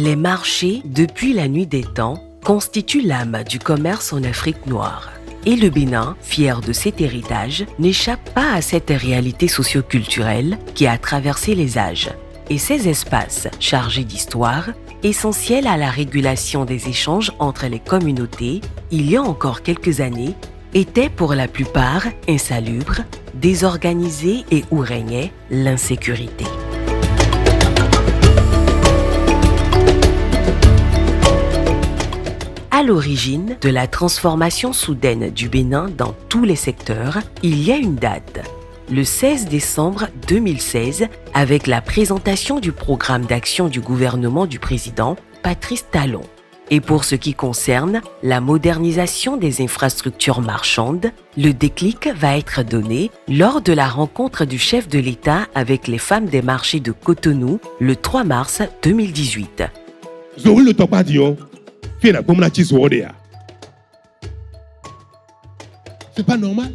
Les marchés, depuis la nuit des temps, constituent l'âme du commerce en Afrique noire. Et le Bénin, fier de cet héritage, n'échappe pas à cette réalité socio-culturelle qui a traversé les âges. Et ces espaces, chargés d'histoire, essentiels à la régulation des échanges entre les communautés, il y a encore quelques années, étaient pour la plupart insalubres, désorganisés et où régnait l'insécurité. À l'origine de la transformation soudaine du Bénin dans tous les secteurs, il y a une date, le 16 décembre 2016, avec la présentation du programme d'action du gouvernement du président Patrice Talon. Et pour ce qui concerne la modernisation des infrastructures marchandes, le déclic va être donné lors de la rencontre du chef de l'État avec les femmes des marchés de Cotonou le 3 mars 2018. C'est pas normal.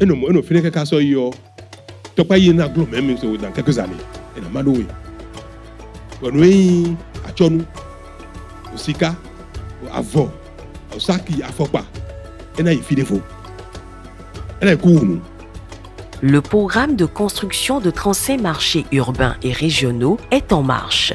Et nous finissons quelque chose dans quelques années. Et nous avons dit, nous à Tchonou, au Sika, au Avo, au Saki, à Fokpa. Et nous avons fait des faux. Et nous avons Le programme de construction de 35 marchés urbains et régionaux est en marche.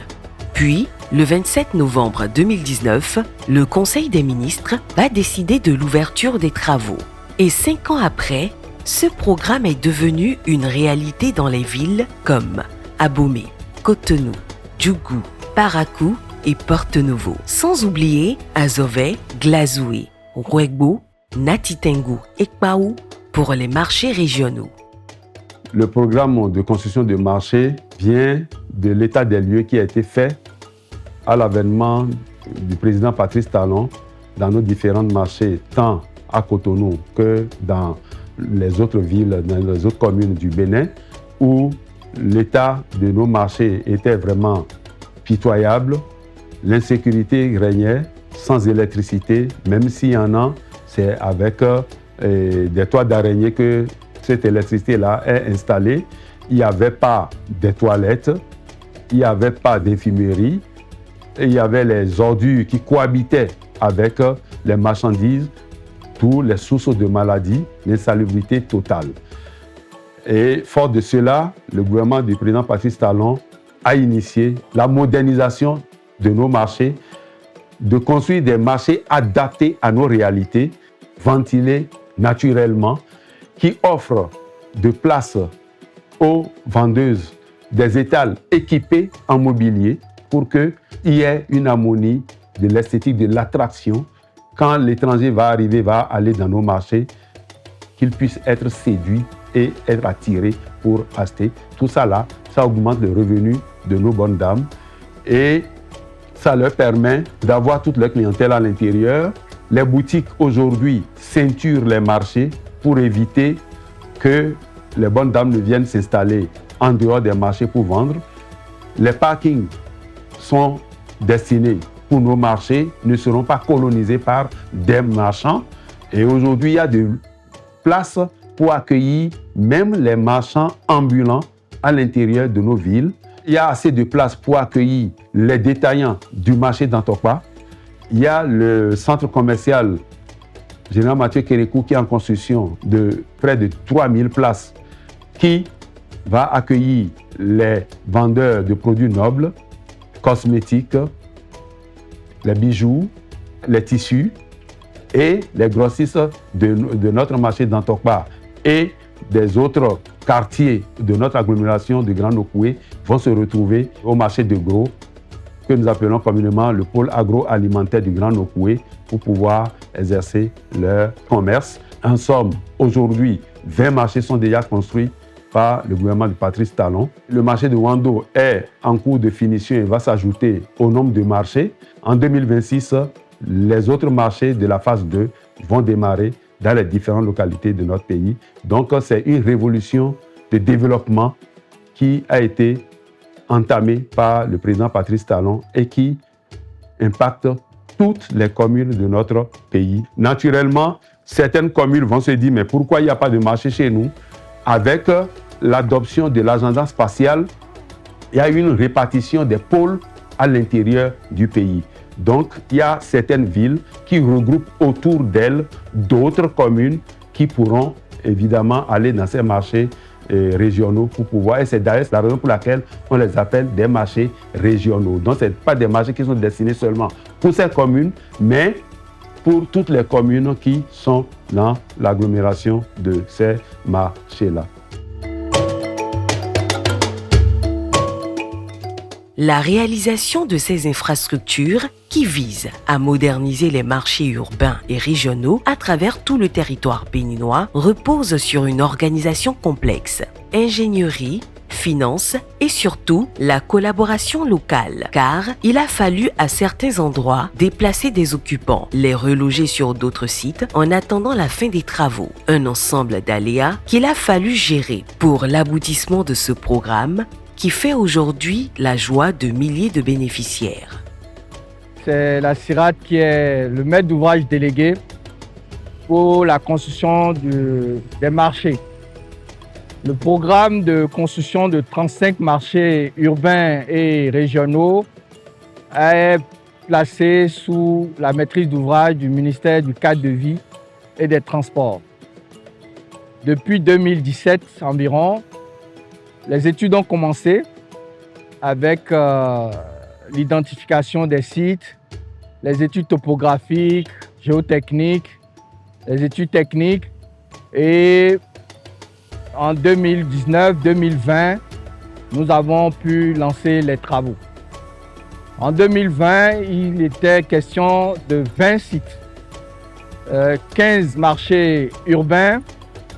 Puis, le 27 novembre 2019, le Conseil des ministres va décider de l'ouverture des travaux. Et 5 ans après, ce programme est devenu une réalité dans les villes comme Abomey, Cotonou, Djougou, Parakou et Porto-Novo. Sans oublier Azové, Glazoué, Rouegbo, Natitengu et Kpaou pour les marchés régionaux. Le programme de construction de marchés vient de l'état des lieux qui a été fait à l'avènement du président Patrice Talon dans nos différents marchés, tant à Cotonou que dans les autres villes, dans les autres communes du Bénin, où l'état de nos marchés était vraiment pitoyable, l'insécurité régnait, sans électricité, même s'il y en a, c'est avec des toits d'araignée que cette électricité-là est installée. Il n'y avait pas de toilettes, il n'y avait pas d'infirmerie, il y avait les ordures qui cohabitaient avec les marchandises, tous les sources de maladies, l'insalubrité totale. Et fort de cela, le gouvernement du président Patrice Talon a initié la modernisation de nos marchés, de construire des marchés adaptés à nos réalités, ventilés naturellement, qui offrent de place aux vendeuses des étals équipés en mobilier pour qu'il y ait une harmonie de l'esthétique, de l'attraction. Quand l'étranger va arriver, va aller dans nos marchés, qu'il puisse être séduit et être attiré pour acheter. Tout ça là, ça augmente le revenu de nos bonnes dames et ça leur permet d'avoir toute leur clientèle à l'intérieur. Les boutiques aujourd'hui ceinturent les marchés pour éviter que les bonnes dames ne viennent s'installer en dehors des marchés pour vendre. Les parkings sont destinés pour nos marchés, ne seront pas colonisés par des marchands. Et aujourd'hui, il y a de place pour accueillir même les marchands ambulants à l'intérieur de nos villes. Il y a assez de place pour accueillir les détaillants du marché d'Antokpa. Il y a le centre commercial Général Mathieu Kérékou qui est en construction de près de 3000 places, qui va accueillir les vendeurs de produits nobles, cosmétiques, les bijoux, les tissus et les grossistes de notre marché d'Antokpa et des autres quartiers de notre agglomération de Grand Okoué vont se retrouver au marché de gros que nous appelons communément le pôle agroalimentaire du Grand Okoué pour pouvoir exercer leur commerce. En somme, aujourd'hui, 20 marchés sont déjà construits par le gouvernement de Patrice Talon. Le marché de Wando est en cours de finition et va s'ajouter au nombre de marchés. En 2026, les autres marchés de la phase 2 vont démarrer dans les différentes localités de notre pays. Donc, c'est une révolution de développement qui a été entamée par le président Patrice Talon et qui impacte toutes les communes de notre pays. Naturellement, certaines communes vont se dire, mais pourquoi il n'y a pas de marché chez nous? Avec l'adoption de l'agenda spatial il y a une répartition des pôles à l'intérieur du pays. Donc, il y a certaines villes qui regroupent autour d'elles d'autres communes qui pourront évidemment aller dans ces marchés régionaux pour pouvoir. Et c'est d'ailleurs la raison pour laquelle on les appelle des marchés régionaux. Donc, ce n'est pas des marchés qui sont destinés seulement pour ces communes, mais pour toutes les communes qui sont dans l'agglomération de ces marchés-là. La réalisation de ces infrastructures qui visent à moderniser les marchés urbains et régionaux à travers tout le territoire béninois repose sur une organisation complexe, ingénierie, finances et surtout la collaboration locale, car il a fallu à certains endroits déplacer des occupants, les reloger sur d'autres sites en attendant la fin des travaux. Un ensemble d'aléas qu'il a fallu gérer pour l'aboutissement de ce programme qui fait aujourd'hui la joie de milliers de bénéficiaires. C'est la CIRAD qui est le maître d'ouvrage délégué pour la construction des marchés. Le programme de construction de 35 marchés urbains et régionaux est placé sous la maîtrise d'ouvrage du ministère du Cadre de vie et des Transports. Depuis 2017 environ, les études ont commencé avec l'identification des sites, les études topographiques, géotechniques, les études techniques et en 2019-2020, nous avons pu lancer les travaux. En 2020, il était question de 20 sites, 15 marchés urbains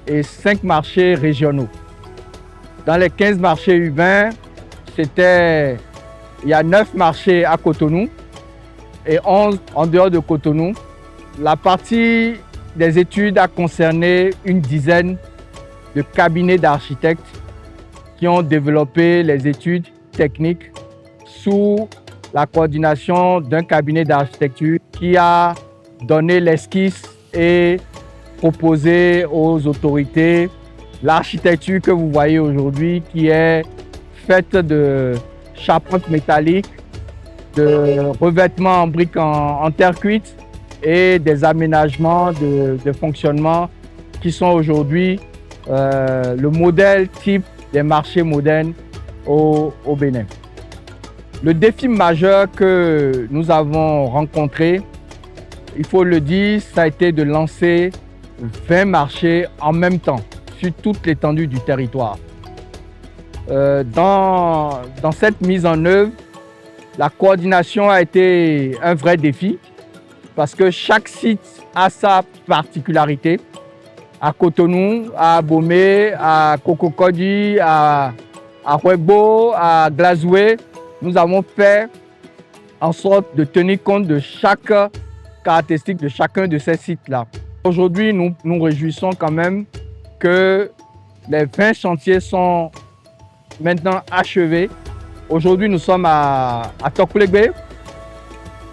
et 5 marchés régionaux. Dans les 15 marchés urbains, il y a 9 marchés à Cotonou et 11 en dehors de Cotonou. La partie des études a concerné une dizaine de cabinets d'architectes qui ont développé les études techniques sous la coordination d'un cabinet d'architecture qui a donné l'esquisse et proposé aux autorités l'architecture que vous voyez aujourd'hui, qui est faite de charpente métallique, de revêtements en briques en terre cuite et des aménagements de fonctionnement qui sont aujourd'hui le modèle type des marchés modernes au Bénin. Le défi majeur que nous avons rencontré, il faut le dire, ça a été de lancer 20 marchés en même temps sur toute l'étendue du territoire. Dans cette mise en œuvre, la coordination a été un vrai défi parce que chaque site a sa particularité. À Cotonou, à Abomey, à Cococodi, à Huebo, à Glazoué, nous avons fait en sorte de tenir compte de chaque caractéristique de chacun de ces sites-là. Aujourd'hui, nous nous réjouissons quand même que les 20 chantiers sont maintenant achevés. Aujourd'hui, nous sommes à Tokulegbe.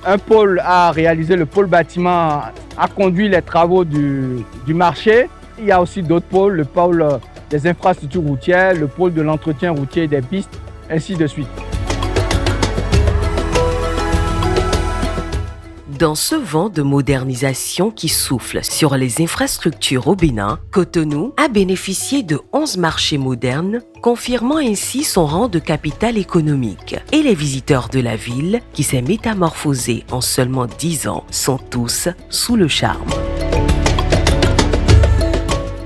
Un pôle a réalisé, le pôle bâtiment a conduit les travaux du marché. Il y a aussi d'autres pôles, le pôle des infrastructures routières, le pôle de l'entretien routier des pistes, ainsi de suite. Dans ce vent de modernisation qui souffle sur les infrastructures au Bénin, Cotonou a bénéficié de 11 marchés modernes, confirmant ainsi son rang de capitale économique. Et les visiteurs de la ville, qui s'est métamorphosée en seulement 10 ans, sont tous sous le charme.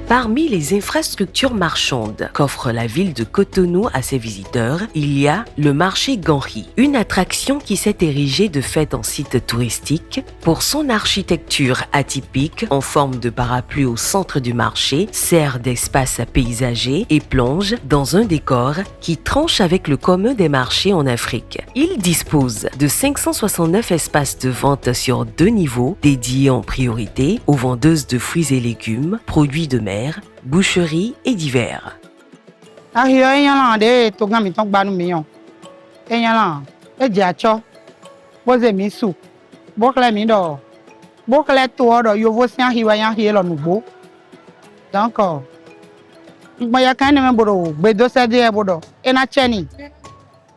Parmi les infrastructures marchandes qu'offre la ville de Cotonou à ses visiteurs, il y a le marché Ganri, une attraction qui s'est érigée de fait en site touristique pour son architecture atypique en forme de parapluie au centre du marché, sert d'espace paysager et plonge dans un décor qui tranche avec le commun des marchés en Afrique. Il dispose de 569 espaces de vente sur 2 niveaux dédiés en priorité aux vendeuses de fruits et légumes, produits de mer, boucherie et divers.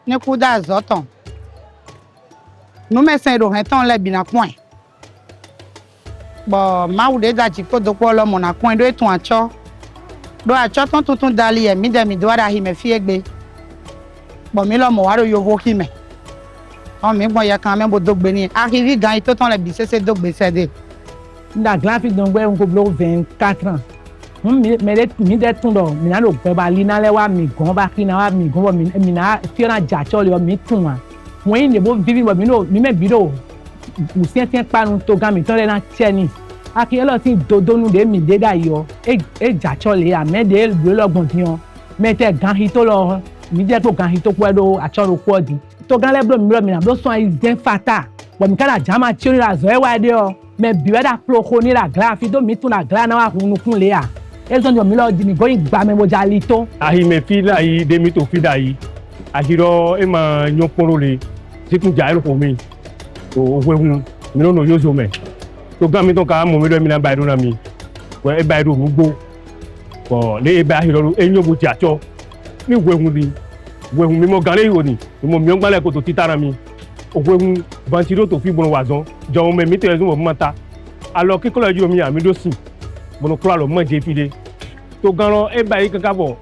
ne kuda zoton. Nous me sen do henton le bina coin. Bon, ma ou de da jiko do ko lo mona coin do eton acho. Do acho ton tutun dali e mi de mi do ara hi me fi egbe. Bon mi lo mo waro yo vo ki me. On mi bon ya kan me bo dogbe ni. Arrivé gan ito ton le bi se dogbe se de. Nda graphique donc on ko blo 24 ans. Mi de tun do mi na lo gbe ba li na le wa mi gon ba ki na wa mi gon mi na fi na ja cho le mi tun wa. Mo yin de bo vivi bo mi no mi me video. Mo sien pa nu to gan mi ton le na cheni. Aki elo tin dodo nu de mi de da yo. E ja cho le a me de lo gbon dion. Me te gan hito lo mi je to gan hito po do a cho ro po di. To gan le blo mi na blo so ai zen fata. Bo mi kala jama chi la zo e wa de o. Me biwe da ploko ni la gla fi do mi tun la gla na wa hunu kun le a. E zo mi lo di mi go gba me mo ja lito. Ahi me fi la yi de mi to fi da yi. Ahiro e ma nyon poro le. Si tu ja ro ko mi. To we hun mi no yo zo me. To gan mi to ka mo mi do mi na ba do na mi. We e ba do rugbo. Ko le e ba ahiro e nyo bo ja cho. Ni we hun ni. We hun mi mo gan le yo ni. Mo mi on gba le ko to titara mi. Ogwehun ventilo to fi bon wazon jo me mi te zo mo mata alors que kola ju mi ami do sin mo kula lo mo je fide to ganro e ba yi kankan bo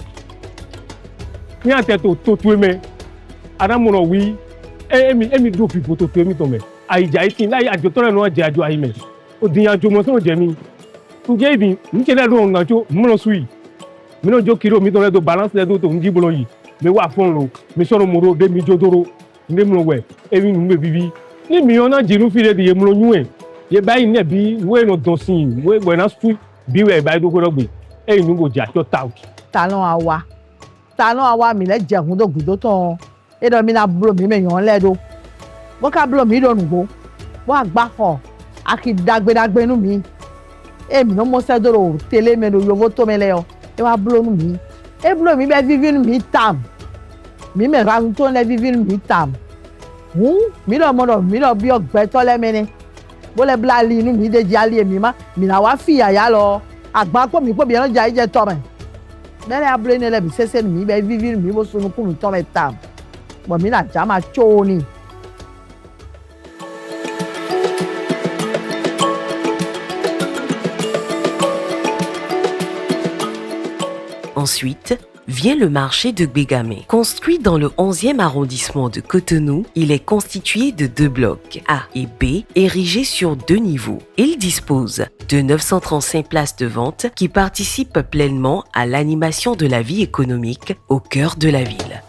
ni ate to tu me ara mo no wi emi do fi to mi to me ai ja itin lai ajo to no je ajo ai me o din ajo mo so je mi nje bi nje le lo ngajo mo no sui mi no jo kiro mi to le do balance le do to nji bolo yi me wa fon lo mi so mo ro de mi jodoro ne mo we ewi nu me bibi ni mi ona jiru fi de ye mo nyu e ye bayi ne bi we no don sin we na stu bi we bayi do ko gbe e nu bo ja to out talon awa mi le jehun do gudo ton e do mi na bro mi me yan le do bo ka bro mi do nu go bo agba ho aki dagbe nu mi e mi no mo se do tele me do yovo to me le o e wa bro nu mi e bro mi be vivi nu mi tam mi me ra to le vivi nu mi tam mi lo mo do mi lo bi ogbe to le mene bo le bla li nu mi de jali mi ma mi na wa fi aya lo agba po mi po bi ran ja ije to me bele abule ne le bi sese nu mi be vivi nu mi bo sunu ku nu to me tam bo mi na ja ma cho ni. Ensuite, vient le marché de Gbegame. Construit dans le 11e arrondissement de Cotonou, il est constitué de 2 blocs, A et B, érigés sur 2 niveaux. Il dispose de 935 places de vente qui participent pleinement à l'animation de la vie économique au cœur de la ville.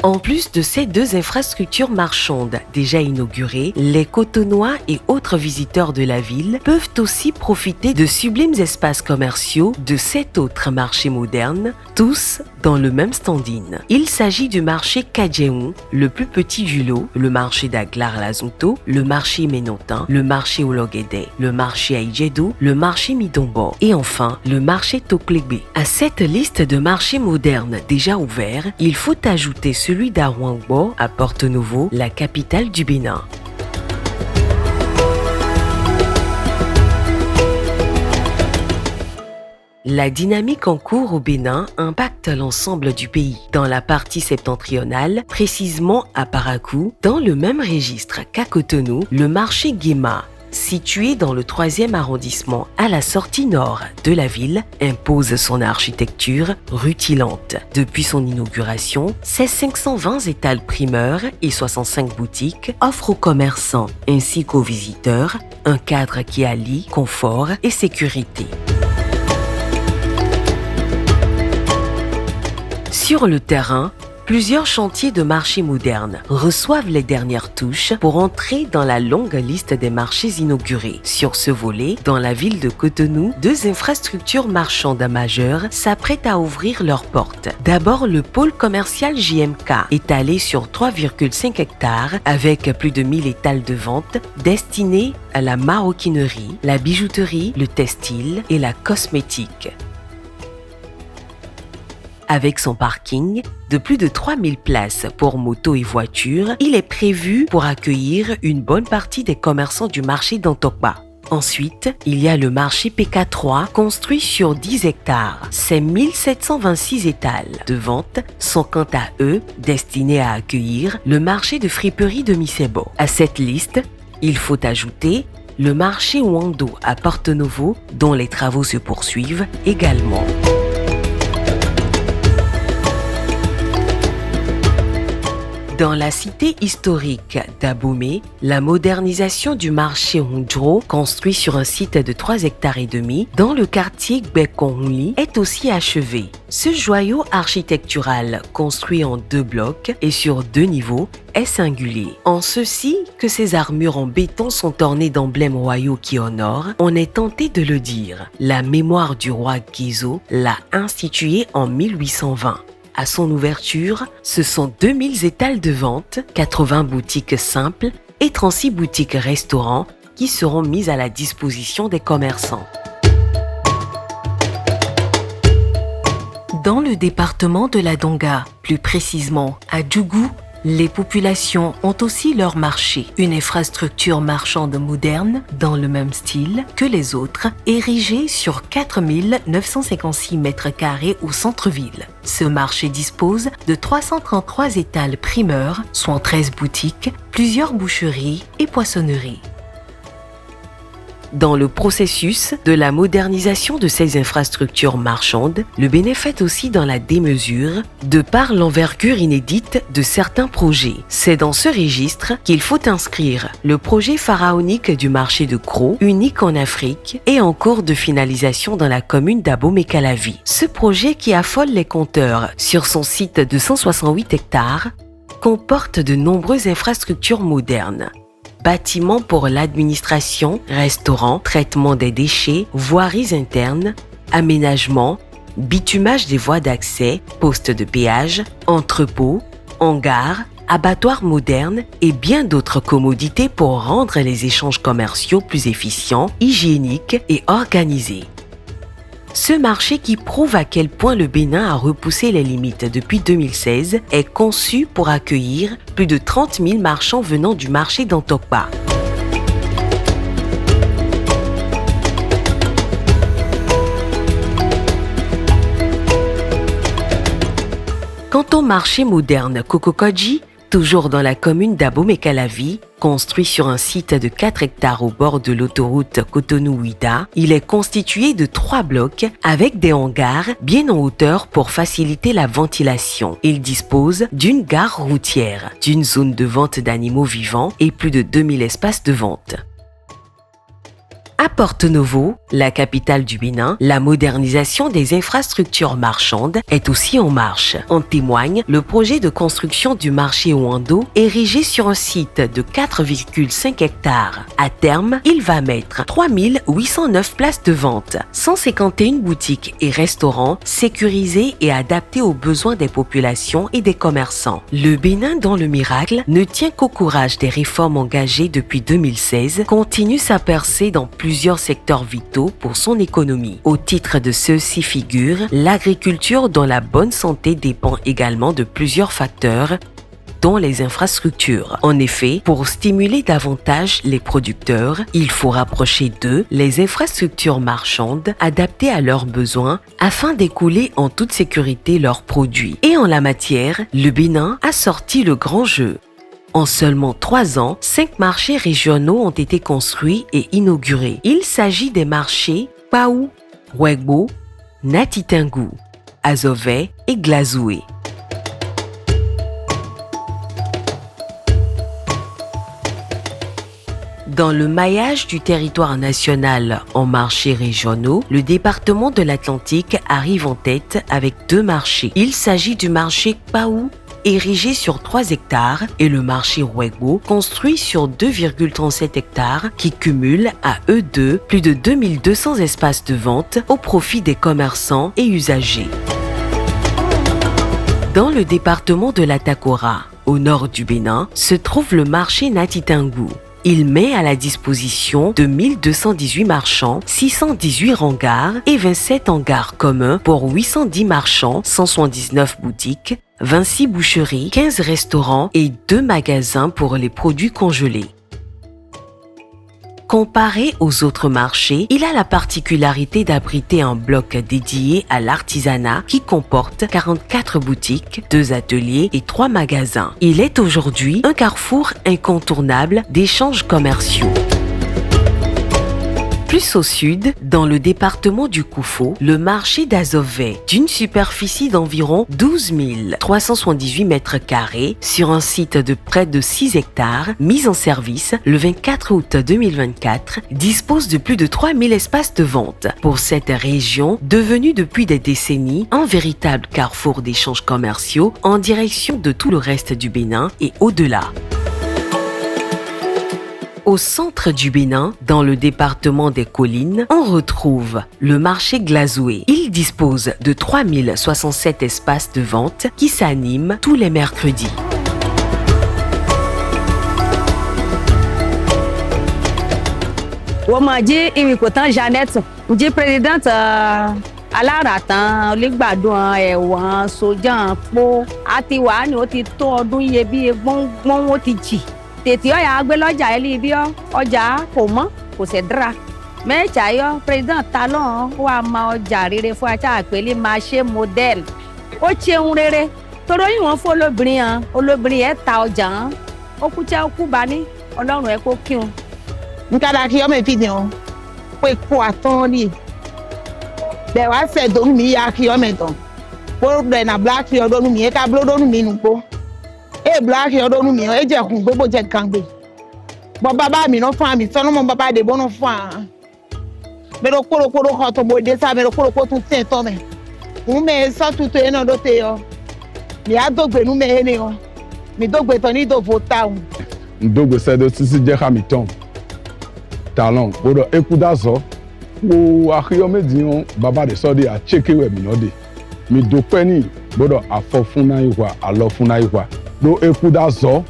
En plus de ces 2 infrastructures marchandes déjà inaugurées, les Cotonois et autres visiteurs de la ville peuvent aussi profiter de sublimes espaces commerciaux de 7 autres marchés modernes, tous dans le même stand-in. Il s'agit du marché Kadjeon, le plus petit du lot, le marché d'Aglar-Lazunto, le marché Ménotin, le marché Ologede, le marché Aïdjedo, le marché Midombo et enfin le marché Toklebe. À cette liste de marchés modernes déjà ouverts, il faut ajouter celui d'Arouangbo à Porto-Novo, la capitale du Bénin. La dynamique en cours au Bénin impacte l'ensemble du pays. Dans la partie septentrionale, précisément à Parakou, dans le même registre qu'à Cotonou, le marché Guéma, situé dans le 3e arrondissement à la sortie nord de la ville, impose son architecture rutilante. Depuis son inauguration, ses 520 étals primeurs et 65 boutiques offrent aux commerçants ainsi qu'aux visiteurs un cadre qui allie confort et sécurité. Sur le terrain, plusieurs chantiers de marchés modernes reçoivent les dernières touches pour entrer dans la longue liste des marchés inaugurés. Sur ce volet, dans la ville de Cotonou, 2 infrastructures marchandes majeures s'apprêtent à ouvrir leurs portes. D'abord, le pôle commercial JMK, étalé sur 3,5 hectares avec plus de 1000 étals de vente destinés à la maroquinerie, la bijouterie, le textile et la cosmétique. Avec son parking de plus de 3000 places pour motos et voitures, il est prévu pour accueillir une bonne partie des commerçants du marché d'Antokba. Ensuite, il y a le marché PK3 construit sur 10 hectares. Ces 1726 étals de vente sont quant à eux destinés à accueillir le marché de friperie de Misebo. À cette liste, il faut ajouter le marché Wando à Porto Novo dont les travaux se poursuivent également. Dans la cité historique d'Abomey, la modernisation du marché Hondro, construit sur un site de 3 hectares et demi, dans le quartier Gbekonli, est aussi achevée. Ce joyau architectural, construit en 2 blocs et sur 2 niveaux, est singulier. En ceci que ses armures en béton sont ornées d'emblèmes royaux qui honorent, on est tenté de le dire. La mémoire du roi Gizo l'a institué en 1820. À son ouverture, ce sont 2000 étals de vente, 80 boutiques simples et 36 boutiques restaurants qui seront mises à la disposition des commerçants. Dans le département de la Donga, plus précisément à Djougou, les populations ont aussi leur marché, une infrastructure marchande moderne dans le même style que les autres, érigée sur 4956 mètres carrés au centre-ville. Ce marché dispose de 333 étals primeurs, soit 13 boutiques, plusieurs boucheries et poissonneries. Dans le processus de la modernisation de ces infrastructures marchandes, le Bénin fait aussi dans la démesure, de par l'envergure inédite de certains projets. C'est dans ce registre qu'il faut inscrire le projet pharaonique du marché de Gros, unique en Afrique et en cours de finalisation dans la commune d'Abomey-Calavi. Ce projet qui affole les compteurs sur son site de 168 hectares comporte de nombreuses infrastructures modernes. Bâtiments pour l'administration, restaurants, traitement des déchets, voiries internes, aménagement, bitumage des voies d'accès, postes de péage, entrepôts, hangars, abattoirs modernes et bien d'autres commodités pour rendre les échanges commerciaux plus efficients, hygiéniques et organisés. Ce marché qui prouve à quel point le Bénin a repoussé les limites depuis 2016 est conçu pour accueillir plus de 30 000 marchands venant du marché d'Antokpa. Quant au marché moderne Kokokodji, toujours dans la commune d'Abomey-Calavi, construit sur un site de 4 hectares au bord de l'autoroute Cotonou-Ouida, il est constitué de 3 blocs avec des hangars bien en hauteur pour faciliter la ventilation. Il dispose d'une gare routière, d'une zone de vente d'animaux vivants et plus de 2000 espaces de vente. À Porto Novo, la capitale du Bénin, la modernisation des infrastructures marchandes est aussi en marche. En témoigne le projet de construction du marché Wando, érigé sur un site de 4,5 hectares. À terme, il va mettre 3809 places de vente, 151 boutiques et restaurants sécurisés et adaptés aux besoins des populations et des commerçants. Le Bénin, dans le miracle, ne tient qu'au courage des réformes engagées depuis 2016, continue sa percée dans plusieurs secteurs vitaux pour son économie. Au titre de ceux-ci figure l'agriculture dont la bonne santé dépend également de plusieurs facteurs, dont les infrastructures. En effet, pour stimuler davantage les producteurs, il faut rapprocher d'eux les infrastructures marchandes adaptées à leurs besoins afin d'écouler en toute sécurité leurs produits. Et en la matière, le Bénin a sorti le grand jeu. En seulement 3 ans, 5 marchés régionaux ont été construits et inaugurés. Il s'agit des marchés Paou, Wegbo, Natitingou, Azové et Glazoué. Dans le maillage du territoire national en marchés régionaux, le département de l'Atlantique arrive en tête avec 2 marchés. Il s'agit du marché Paou, érigé sur 3 hectares, et le marché Wegbo, construit sur 2,37 hectares, qui cumule à eux deux plus de 2200 espaces de vente au profit des commerçants et usagers. Dans le département de la Takora, au nord du Bénin, se trouve le marché Natitingou. Il met à la disposition de 1218 marchands, 618 hangars et 27 hangars communs pour 810 marchands, 179 boutiques, 26 boucheries, 15 restaurants et 2 magasins pour les produits congelés. Comparé aux autres marchés, il a la particularité d'abriter un bloc dédié à l'artisanat qui comporte 44 boutiques, 2 ateliers et 3 magasins. Il est aujourd'hui un carrefour incontournable d'échanges commerciaux. Plus au sud, dans le département du Koufo, le marché d'Azové, d'une superficie d'environ 12 378 mètres carrés sur un site de près de 6 hectares, mis en service le 24 août 2024, dispose de plus de 3000 espaces de vente. Pour cette région, devenue depuis des décennies un véritable carrefour d'échanges commerciaux en direction de tout le reste du Bénin et au-delà. Au centre du Bénin, dans le département des Collines, on retrouve le marché Glazoué. Il dispose de 3067 espaces de vente qui s'animent tous les mercredis. Wamaji imikotan Jeannette, di présidente aláratan onígbàdùn ẹ̀wọ̀n sójà po àti wà ní ó ti tó ọdún iyebíye gbọ́n ó ti jì. Tètè ọ̀yà gbé lọ́jà ẹlí bí ọjà kò mọ́ kò sì dára. Mẹ́ẹ̀chà yọ president Talon wà máa ọjà rere fún ajá àpèlé marché modèle. Ó ṣeun rere torí ìwọ̀n fún olóbìnrin ẹ̀ ta ọjà hàn. Ó kú tí ó kú bá ní Ọlọ́run ẹ̀ kó kí wọn. Nkada kí ọmọ ìfìdí wọn pé kó àtọ́ ní bẹ̀ wá fẹ́ dónú mi yá kí ọmọ ẹ̀dán. Bó rẹ̀ nà bláà kí ọdọ́nú mi yẹ ká bó dónú mi nù gbó. Black ọdún mi ẹ jẹ kun gbogbo jẹ kan gbé bọ bàbá mi no fún mi sọnù mọ bàbá de bọnú fún a mero kórokóró kan tó bó dé sá mero kórokó tún tẹ tọ mẹ ń mẹ sọ tuntun yẹn náà ló tẹ yọ mi á dógbe nú mẹ yẹn ni yọ mi dógbe tán ní ìdòfò táwọn. Ndógbe sẹdọ sisi jẹ hami tán Talon gbọ́dọ̀ ekudazọ wo akiyọmẹdìyàn bàbá de sọ de àtsekéwẹ mìíràn de mi dópẹ ní gbọ́dọ̀ afọ fúnná ìwà alọ fúnná ìwà. Do ekudazọ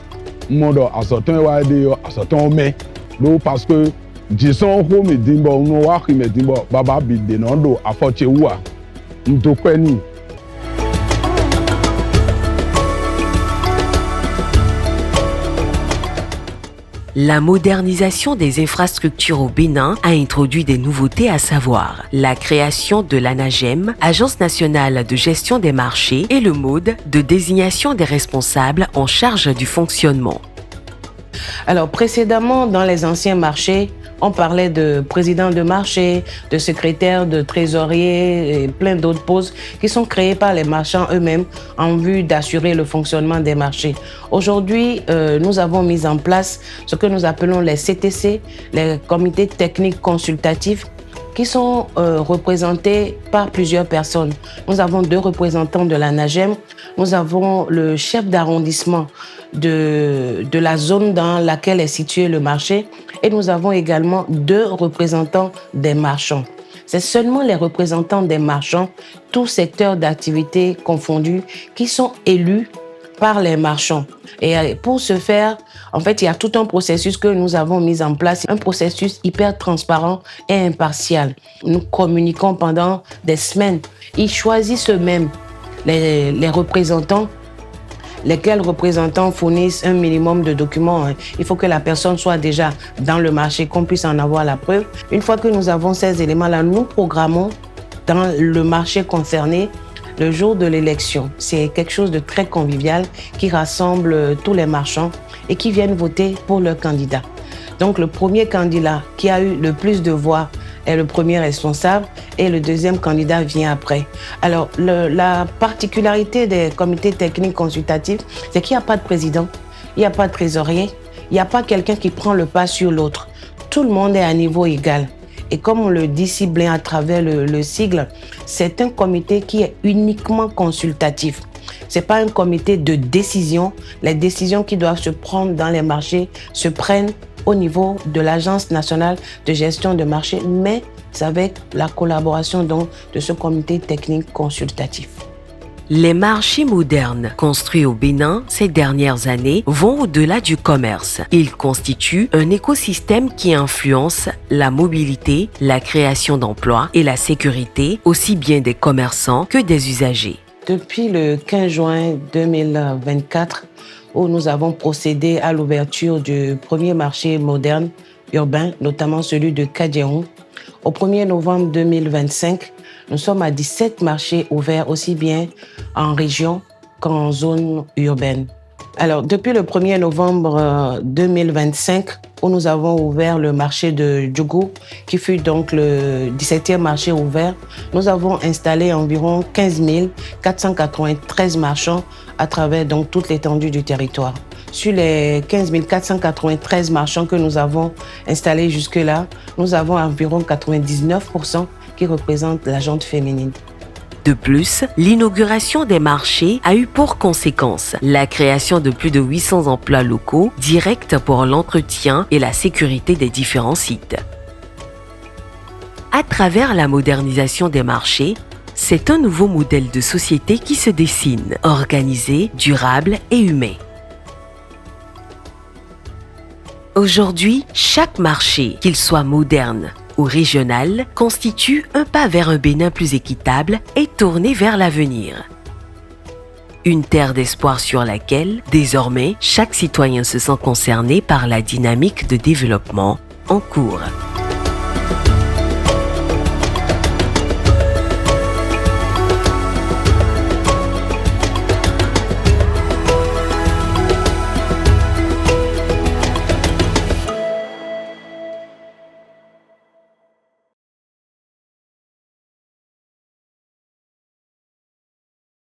mọdọ asọtọn wa de yọ asọtọn mẹ do parce que jisọn ho mi dinbọ unu wa hi mi dinbọ baba bi dènà do afọtsewu a ntọpẹ ni. La modernisation des infrastructures au Bénin a introduit des nouveautés, à savoir la création de l'ANAGEM, Agence nationale de gestion des marchés, et le mode de désignation des responsables en charge du fonctionnement. Alors précédemment, dans les anciens marchés, on parlait de président de marché, de secrétaire, de trésorier et plein d'autres postes qui sont créés par les marchands eux-mêmes en vue d'assurer le fonctionnement des marchés. Aujourd'hui, nous avons mis en place ce que nous appelons les CTC, les comités techniques consultatifs, qui sont représentés par plusieurs personnes. Nous avons 2 représentants de l'ANAGEM, nous avons le chef d'arrondissement de la zone dans laquelle est situé le marché et nous avons également 2 représentants des marchands. C'est seulement les représentants des marchands, tous secteurs d'activité confondus, qui sont élus par les marchands. Et pour ce faire, en fait, il y a tout un processus que nous avons mis en place, un processus hyper transparent et impartial. Nous communiquons pendant des semaines. Ils choisissent eux-mêmes les représentants, lesquels représentants fournissent un minimum de documents. Il faut que la personne soit déjà dans le marché, qu'on puisse en avoir la preuve. Une fois que nous avons ces éléments-là, nous programmons dans le marché concerné le jour de l'élection. C'est quelque chose de très convivial qui rassemble tous les marchands et qui viennent voter pour leur candidat. Donc le premier candidat qui a eu le plus de voix est le premier responsable et le deuxième candidat vient après. Alors la particularité des comités techniques consultatifs, c'est qu'il n'y a pas de président, il n'y a pas de trésorier, il n'y a pas quelqu'un qui prend le pas sur l'autre. Tout le monde est à niveau égal. Et comme on le dit si bien à travers le sigle, c'est un comité qui est uniquement consultatif. Ce n'est pas un comité de décision. Les décisions qui doivent se prendre dans les marchés se prennent au niveau de l'Agence nationale de gestion de marché, mais c'est avec la collaboration donc de ce comité technique consultatif. Les marchés modernes construits au Bénin ces dernières années vont au-delà du commerce. Ils constituent un écosystème qui influence la mobilité, la création d'emplois et la sécurité, aussi bien des commerçants que des usagers. Depuis le 15 juin 2024, où nous avons procédé à l'ouverture du premier marché moderne urbains, notamment celui de Kadjeron. Au 1er novembre 2025, nous sommes à 17 marchés ouverts aussi bien en région qu'en zone urbaine. Alors, depuis le 1er novembre 2025, où nous avons ouvert le marché de Djougou, qui fut donc le 17e marché ouvert, nous avons installé environ 15 493 marchands à travers donc toute l'étendue du territoire. Sur les 15 493 marchands que nous avons installés jusque-là, nous avons environ 99% qui représentent la gente féminine. De plus, l'inauguration des marchés a eu pour conséquence la création de plus de 800 emplois locaux directs pour l'entretien et la sécurité des différents sites. À travers la modernisation des marchés, c'est un nouveau modèle de société qui se dessine, organisé, durable et humain. Aujourd'hui, chaque marché, qu'il soit moderne ou régional, constitue un pas vers un Bénin plus équitable et tourné vers l'avenir. Une terre d'espoir sur laquelle, désormais, chaque citoyen se sent concerné par la dynamique de développement en cours.